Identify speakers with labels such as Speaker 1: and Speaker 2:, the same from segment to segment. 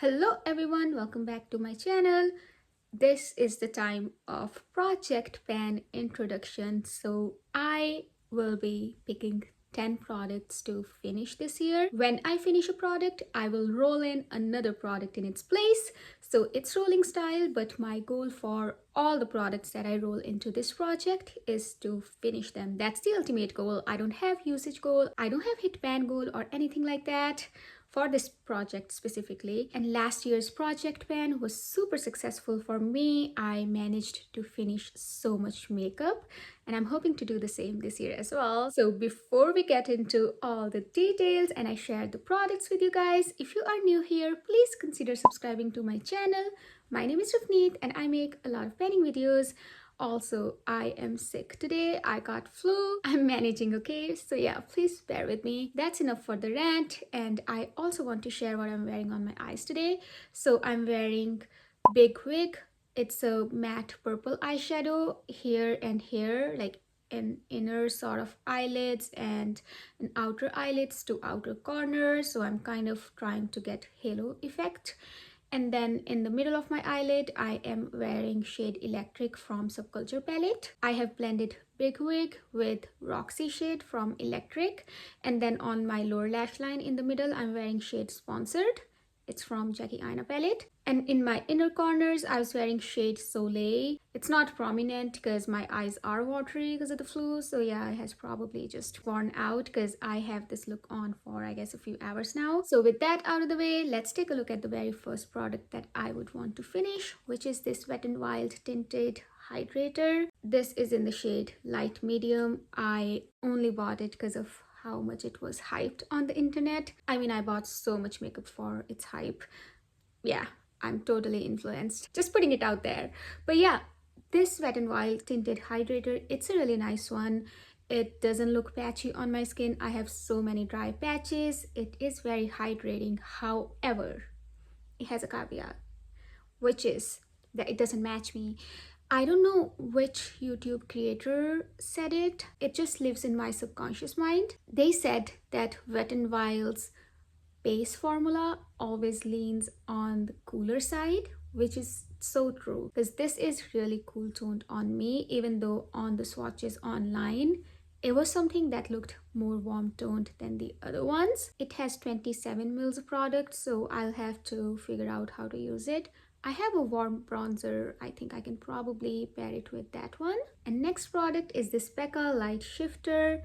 Speaker 1: Hello everyone, welcome back to my channel. This is the time of project pan introduction. So I will be picking 10 products to finish this year. When I finish a product, I will roll in another product in its place. So it's rolling style, but my goal for all the products that I roll into this project is to finish them. That's the ultimate goal. I don't have usage goal, I don't have hit pan goal or anything like that for this project specifically. And last year's project pan was super successful for me. I managed to finish so much makeup and I'm hoping to do the same this year as well. So before we get into all the details and I share the products with you guys, if you are new here, please consider subscribing to my channel. My name is Rafneet and I make a lot of panning videos. Also, I am sick today. I got flu. I'm managing, okay? So yeah, please bear with me. That's enough for the rant. And I also want to share what I'm wearing on my eyes today. So I'm wearing Big Wig. It's a matte purple eyeshadow here and here, like an inner sort of eyelids and an outer eyelids to outer corner. So I'm kind of trying to get halo effect. And then in the middle of my eyelid, I am wearing shade Electric from Subculture palette. I have blended Big Wig with Roxy shade from Electric. And then on my lower lash line in the middle, I'm wearing shade Sponsored. It's from Jackie Aina palette. And in my inner corners, I was wearing shade Soleil. It's not prominent because my eyes are watery because of the flu. So yeah, it has probably just worn out because I have this look on for, I guess, a few hours now. So with that out of the way, let's take a look at the very first product that I would want to finish, which is this Wet n Wild Tinted Hydrator. This is in the shade Light Medium. I only bought it because of how much it was hyped on the internet. I mean, I bought so much makeup for its hype. Yeah, I'm totally influenced. Just putting it out there. But yeah, this Wet n Wild Tinted Hydrator, it's a really nice one. It doesn't look patchy on my skin. I have so many dry patches. It is very hydrating. However, it has a caveat, which is that it doesn't match me. I don't know which YouTube creator said it. It just lives in my subconscious mind. They said that Wet n Wild's base formula always leans on the cooler side, which is so true because this is really cool toned on me, even though on the swatches online it was something that looked more warm toned than the other ones. It has 27 mils of product, so I'll have to figure out how to use it. I have a warm bronzer. I think I can probably pair it with that one. And next product is this Becca Light Shifter.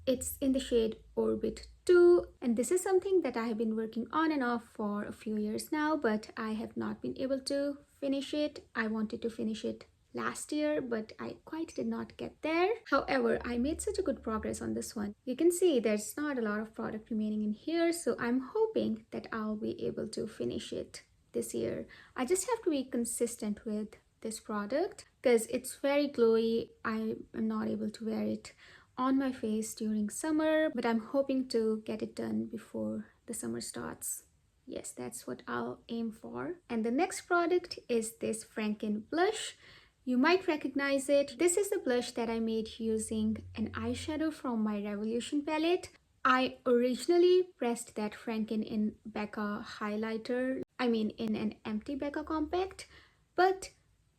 Speaker 1: It's in the shade Orbit 2, and this is something that I have been working on and off for a few years now, but I have not been able to finish it. I wanted to finish it last year, but I quite did not get there. However, I made such a good progress on this one. You can see there's not a lot of product remaining in here, so I'm hoping that I'll be able to finish it this year. I just have to be consistent with this product because it's very glowy. I am not able to wear it on my face during summer, but I'm hoping to get it done before the summer starts. Yes, that's what I'll aim for. And the next product is this Franken blush. You might recognize it. This is the blush that I made using an eyeshadow from my Revolution palette. I originally pressed that Franken in Becca highlighter, in an empty Becca compact, but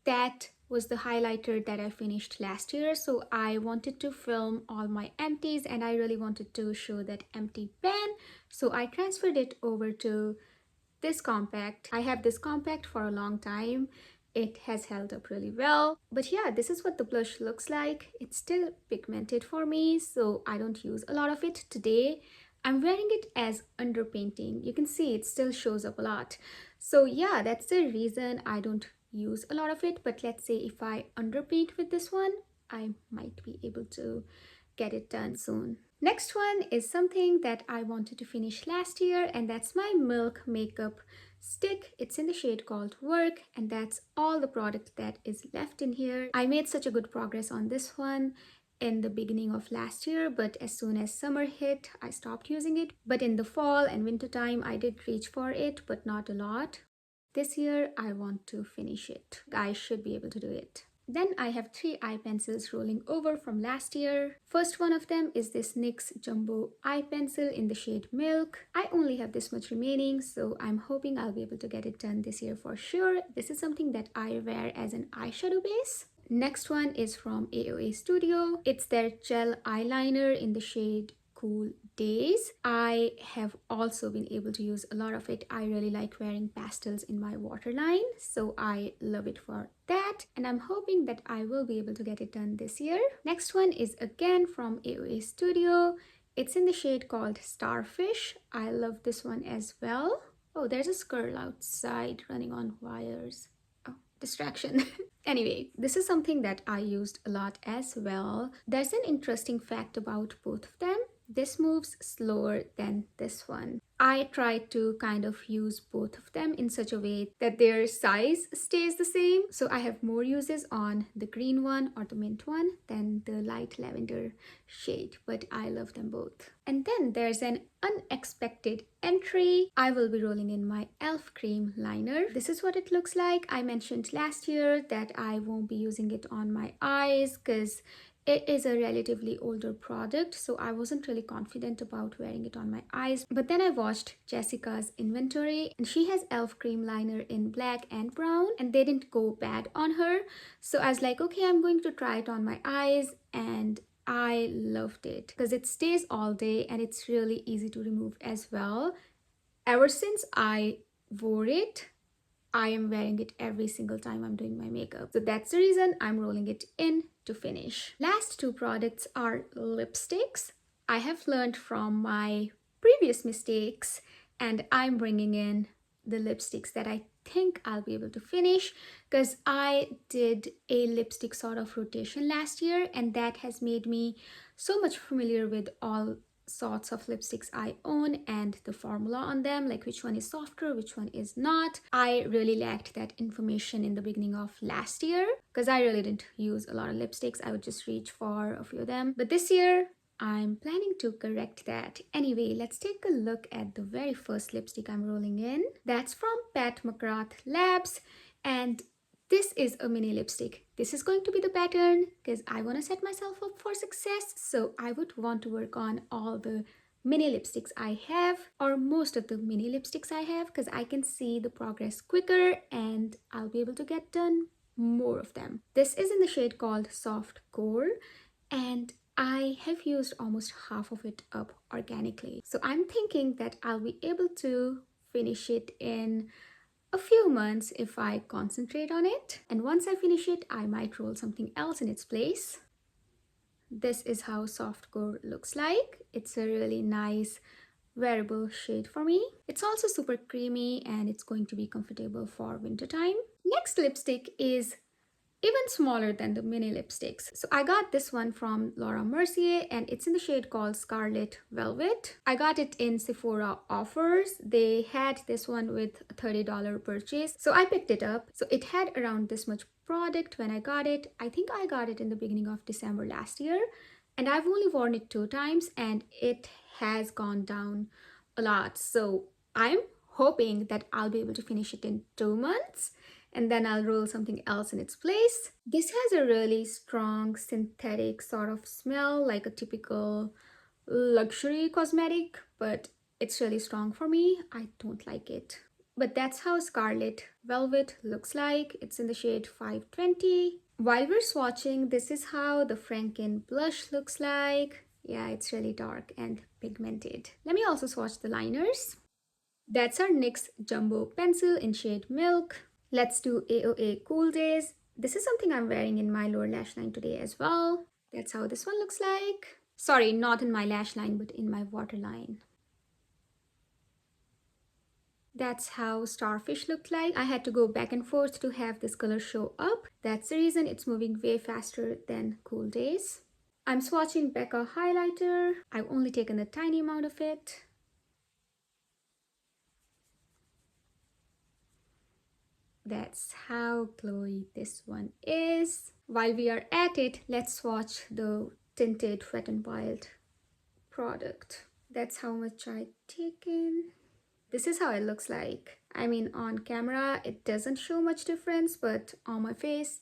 Speaker 1: that was the highlighter that I finished last year. So I wanted to film all my empties and I really wanted to show that empty pan. So I transferred it over to this compact. I have this compact for a long time. It has held up really well. But yeah, this is what the blush looks like. It's still pigmented for me, so I don't use a lot of it today. I'm wearing it as underpainting. You can see it still shows up a lot. So yeah, that's the reason I don't use a lot of it. But let's say if I underpaint with this one, I might be able to get it done soon. Next one is something that I wanted to finish last year, and that's my Milk makeup stick. It's in the shade called Work, and that's all the product that is left in here. I made such a good progress on this one in the beginning of last year, but as soon as summer hit, I stopped using it. But in the fall and winter time, I did reach for it, but not a lot. This year, I want to finish it. I should be able to do it. Then I have 3 eye pencils rolling over from last year. First one of them is this NYX Jumbo eye pencil in the shade Milk. I only have this much remaining, so I'm hoping I'll be able to get it done this year for sure. This is something that I wear as an eyeshadow base. Next one is from AOA Studio. It's their gel eyeliner in the shade Cool Days. I have also been able to use a lot of it. I really like wearing pastels in my waterline, so I love it for that, and I'm hoping that I will be able to get it done this year. Next one is again from AOA Studio. It's in the shade called Starfish. I love this one as well. Oh, there's a squirrel outside running on wires. Oh, distraction. Anyway, this is something that I used a lot as well. There's an interesting fact about both of them. This moves slower than this one. I tried to kind of use both of them in such a way that their size stays the same. So I have more uses on the green one or the mint one than the light lavender shade, but I love them both. And then there's an unexpected entry. I will be rolling in my e.l.f. cream liner. This is what it looks like. I mentioned last year that I won't be using it on my eyes because it is a relatively older product, so I wasn't really confident about wearing it on my eyes. But then I watched Jessica's inventory, and she has e.l.f. cream liner in black and brown, and they didn't go bad on her. So I was like, okay, I'm going to try it on my eyes, and I loved it because it stays all day and it's really easy to remove as well. Ever since I wore it, I am wearing it every single time I'm doing my makeup. So that's the reason I'm rolling it in to finish. Last 2 products are lipsticks. I have learned from my previous mistakes, and I'm bringing in the lipsticks that I think I'll be able to finish because I did a lipstick sort of rotation last year, and that has made me so much familiar with all sorts of lipsticks I own and the formula on them, like which one is softer, which one is not. I really lacked that information in the beginning of last year because I really didn't use a lot of lipsticks. I would just reach for a few of them. But this year, I'm planning to correct that. Anyway, let's take a look at the very first lipstick I'm rolling in. That's from Pat McGrath Labs, and this is a mini lipstick. This is going to be the pattern because I want to set myself up for success. So I would want to work on all the mini lipsticks I have, or most of the mini lipsticks I have, because I can see the progress quicker and I'll be able to get done more of them. This is in the shade called Soft Core, and I have used almost half of it up organically. So I'm thinking that I'll be able to finish it in a few months if I concentrate on it. And once I finish it, I might roll something else in its place. This is how Soft Core looks like. It's a really nice wearable shade for me. It's also super creamy and it's going to be comfortable for wintertime. Next lipstick is even smaller than the mini lipsticks. So I got this one from Laura Mercier and it's in the shade called Scarlet Velvet. I got it in Sephora offers. They had this one with a $30 purchase. So I picked it up. So it had around this much product when I got it. I think I got it in the beginning of December last year. And I've only worn it 2 times and it has gone down a lot. So I'm hoping that I'll be able to finish it in 2 months. And then I'll roll something else in its place. This has a really strong synthetic sort of smell, like a typical luxury cosmetic, but it's really strong for me. I don't like it. But that's how Scarlet Velvet looks like. It's in the shade 520. While we're swatching, this is how the Franken blush looks like. Yeah, it's really dark and pigmented. Let me also swatch the liners. That's our NYX Jumbo pencil in shade Milk. Let's do AOA Cool Days. This is something I'm wearing in my lower lash line today as well. That's how this one looks like. Sorry, not in my lash line, but in my waterline. That's how Starfish looked like. I had to go back and forth to have this color show up. That's the reason it's moving way faster than Cool Days. I'm swatching Becca highlighter. I've only taken a tiny amount of it. That's how glowy this one is. While we are at it, let's swatch the tinted Wet n Wild product. That's how much I've taken. This is how it looks like. I mean, on camera, it doesn't show much difference, but on my face,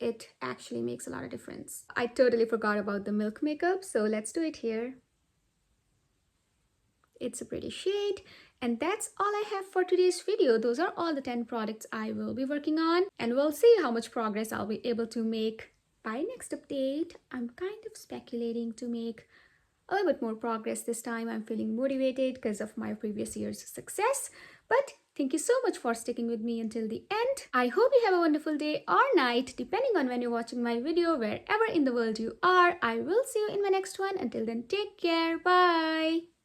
Speaker 1: it actually makes a lot of difference. I totally forgot about the milk makeup, so let's do it here. It's a pretty shade. And that's all I have for today's video. Those are all the 10 products I will be working on, and we'll see how much progress I'll be able to make by next update. I'm kind of speculating to make a little bit more progress this time. I'm feeling motivated because of my previous year's success. But thank you so much for sticking with me until the end. I hope you have a wonderful day or night, depending on when you're watching my video, wherever in the world you are. I will see you in my next one. Until then, take care. Bye.